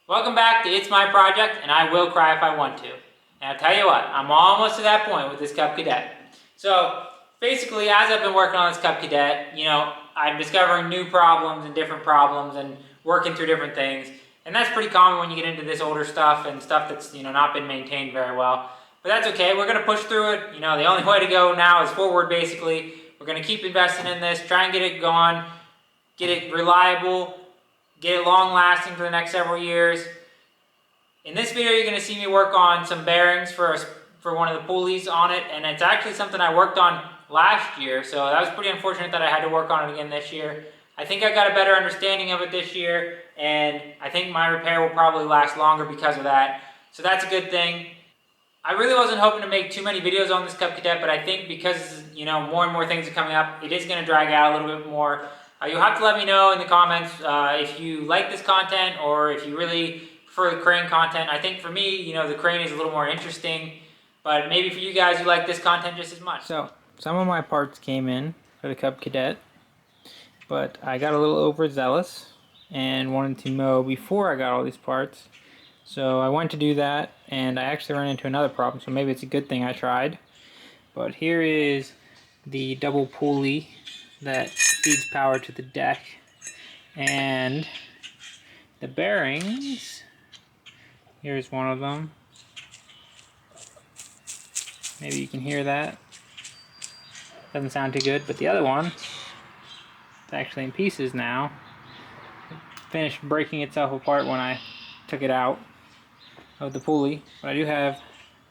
Welcome back to It's My Project, and I will cry if I want to. And I'll tell you what, I'm almost to that point with this Cub Cadet. So, basically, as I've been working on this Cub Cadet, I'm discovering new problems and different problems and working through different things. And that's pretty common when you get into this older stuff and stuff that's, not been maintained very well. But that's okay, we're gonna push through it. The only way to go now is forward, basically. We're gonna keep investing in this, try and get it going, get it reliable, get it long lasting for the next several years. In this video, you're going to see me work on some bearings for one of the pulleys on it, and it's actually something I worked on last year, so that was pretty unfortunate that I had to work on it again this year. I think I got a better understanding of it this year, and I think my repair will probably last longer because of that, so that's a good thing. I really wasn't hoping to make too many videos on this Cub Cadet, but I think because, more and more things are coming up, it is going to drag out a little bit more. You'll have to let me know in the comments if you like this content or if you really prefer the crane content. I think for me, the crane is a little more interesting, but maybe for you guys, you like this content just as much. So, some of my parts came in for the Cub Cadet, but I got a little overzealous and wanted to mow before I got all these parts. So I went to do that, and I actually ran into another problem, so maybe it's a good thing I tried. But here is the double pulley that feeds power to the deck, and the bearings, here's one of them. Maybe you can hear that. Doesn't sound too good, but the other one, it's actually in pieces now. It finished breaking itself apart when I took it out of the pulley, but I do have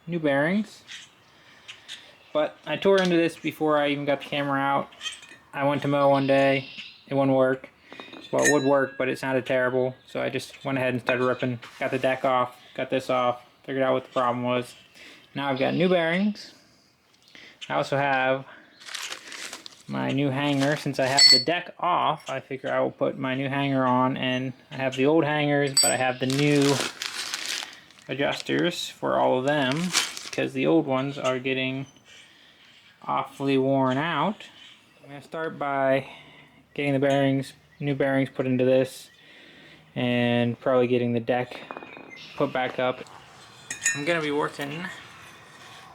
new bearings. But I tore into this before I even got the camera out. I went to mow one day, it wouldn't work. Well, it would work, but it sounded terrible, so I just went ahead and started ripping. Got the deck off, got this off, figured out what the problem was. Now I've got new bearings. I also have my new hanger. Since I have the deck off, I figure I will put my new hanger on, and I have the old hangers, but I have the new adjusters for all of them because the old ones are getting awfully worn out. I'm going to start by getting the bearings, new bearings put into this, and probably getting the deck put back up. I'm going to be working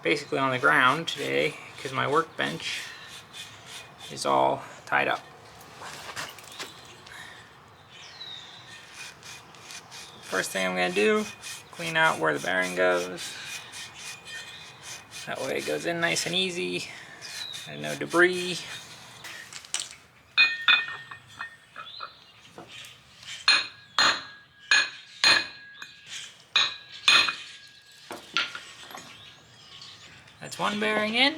basically on the ground today because my workbench is all tied up. First thing I'm going to do, clean out where the bearing goes. That way it goes in nice and easy, and no debris. That's one bearing in,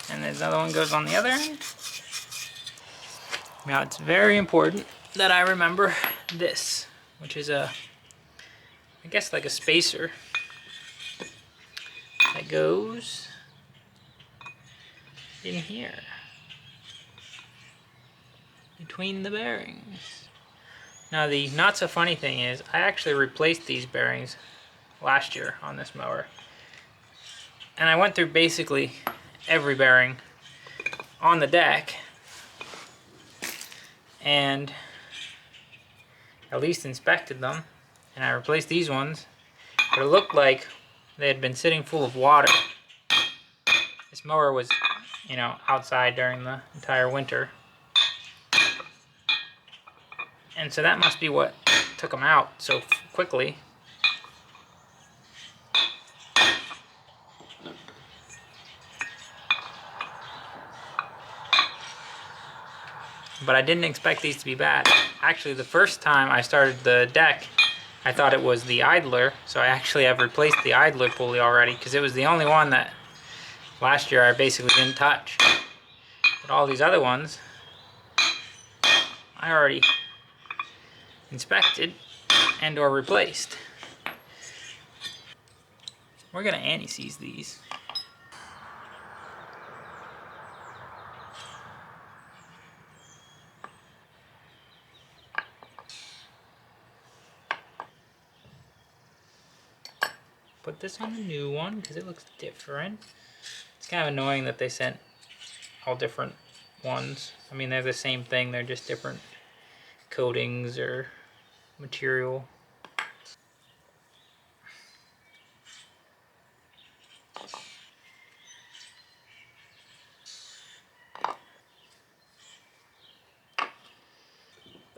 and there's another one goes on the other end. Now it's very important that I remember this, which is I guess like a spacer that goes in here between the bearings. Now the not so funny thing is I actually replaced these bearings last year on this mower, and I went through basically every bearing on the deck and at least inspected them, and I replaced these ones, but it looked like they had been sitting full of water. This mower was, outside during the entire winter, and so that must be what took them out so quickly. But I didn't expect these to be bad. Actually, the first time I started the deck, I thought it was the idler, so I actually have replaced the idler pulley already because it was the only one that last year I basically didn't touch. But all these other ones, I already inspected and or replaced. We're gonna anti-seize these. Put this on the new one because it looks different. It's kind of annoying that they sent all different ones. I mean, they're the same thing, they're just different coatings or material.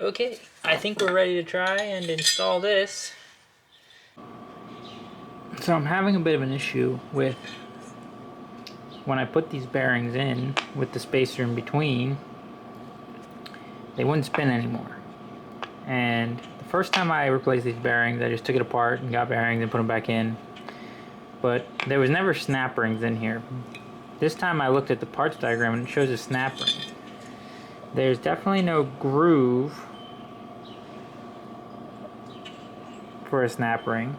Okay, I think we're ready to try and install this. So I'm having a bit of an issue with when I put these bearings in with the spacer in between, they wouldn't spin anymore. And the first time I replaced these bearings, I just took it apart and got bearings and put them back in. But there was never snap rings in here. This time I looked at the parts diagram and it shows a snap ring. There's definitely no groove for a snap ring,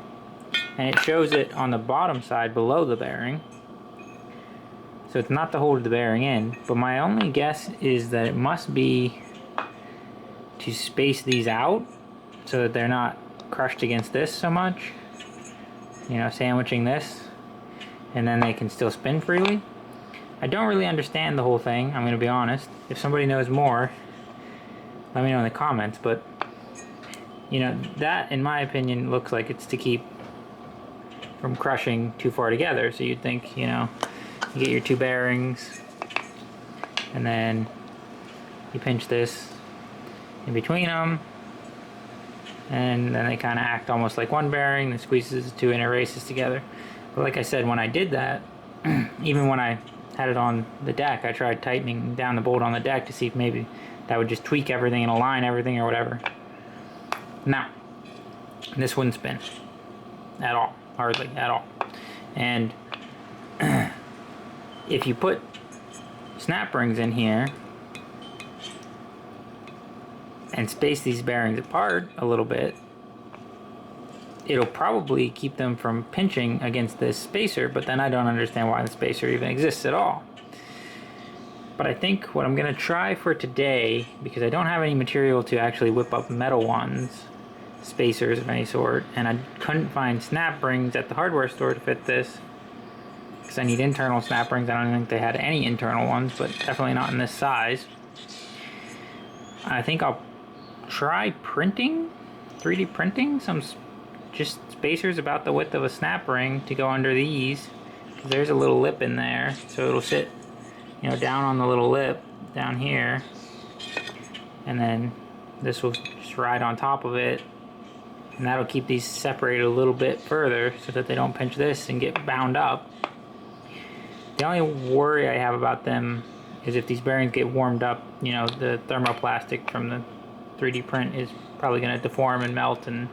and it shows it on the bottom side below the bearing, so it's not to hold the bearing in. But my only guess is that it must be to space these out so that they're not crushed against this so much, you know, sandwiching this, and then they can still spin freely. I don't really understand the whole thing, I'm going to be honest. If somebody knows more, let me know in the comments. But you know, that in my opinion looks like it's to keep from crushing too far together. So you'd think, you know, you get your two bearings and then you pinch this in between them, and then they kind of act almost like one bearing that squeezes the two inner races together. But like I said, when I did that, even when I had it on the deck, I tried tightening down the bolt on the deck to see if maybe that would just tweak everything and align everything or whatever. No, this wouldn't spin at all, hardly at all. And if you put snap rings in here and space these bearings apart a little bit, it'll probably keep them from pinching against this spacer, but then I don't understand why the spacer even exists at all. But I think what I'm going to try for today, because I don't have any material to actually whip up metal ones, spacers of any sort, and I couldn't find snap rings at the hardware store to fit this, because I need internal snap rings. I don't think they had any internal ones, but definitely not in this size. I think I'll try printing, 3D printing some just spacers about the width of a snap ring to go under these, because there's a little lip in there, so it'll sit, you know, down on the little lip down here, and then this will just ride on top of it, and that'll keep these separated a little bit further so that they don't pinch this and get bound up. The only worry I have about them is if these bearings get warmed up, you know, the thermoplastic from the 3D print is probably going to deform and melt, and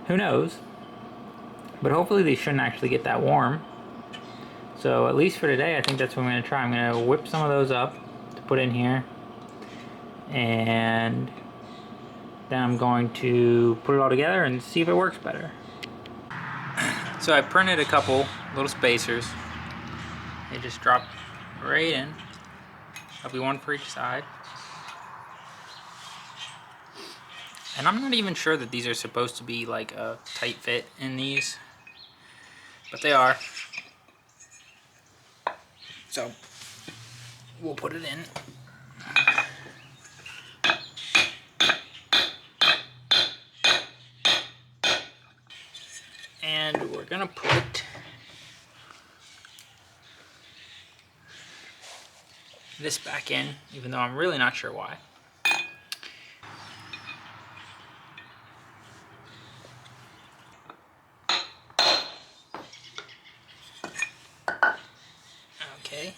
who knows. But hopefully they shouldn't actually get that warm. So at least for today, I think that's what I'm going to try. I'm going to whip some of those up to put in here, and then I'm going to put it all together and see if it works better. So I printed a couple little spacers. They just drop right in. There'll be one for each side. And I'm not even sure that these are supposed to be like a tight fit in these, but they are. So we'll put it in. And we're gonna put this back in, even though I'm really not sure why. Okay.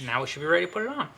Now we should be ready to put it on.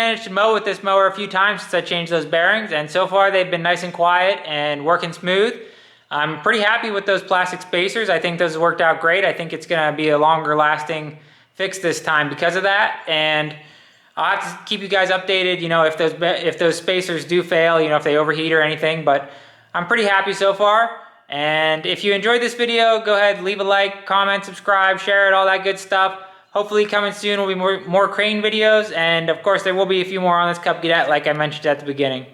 managed to mow with this mower a few times since I changed those bearings, and so far they've been nice and quiet and working smooth. I'm pretty happy with those plastic spacers. I think those worked out great. I think it's gonna be a longer lasting fix this time because of that, and I'll have to keep you guys updated, you know, if those spacers do fail, you know, if they overheat or anything, but I'm pretty happy so far. And if you enjoyed this video, go ahead, leave a like, comment, subscribe, share it, all that good stuff. Hopefully coming soon will be more crane videos, and of course there will be a few more on this Cub Cadet like I mentioned at the beginning.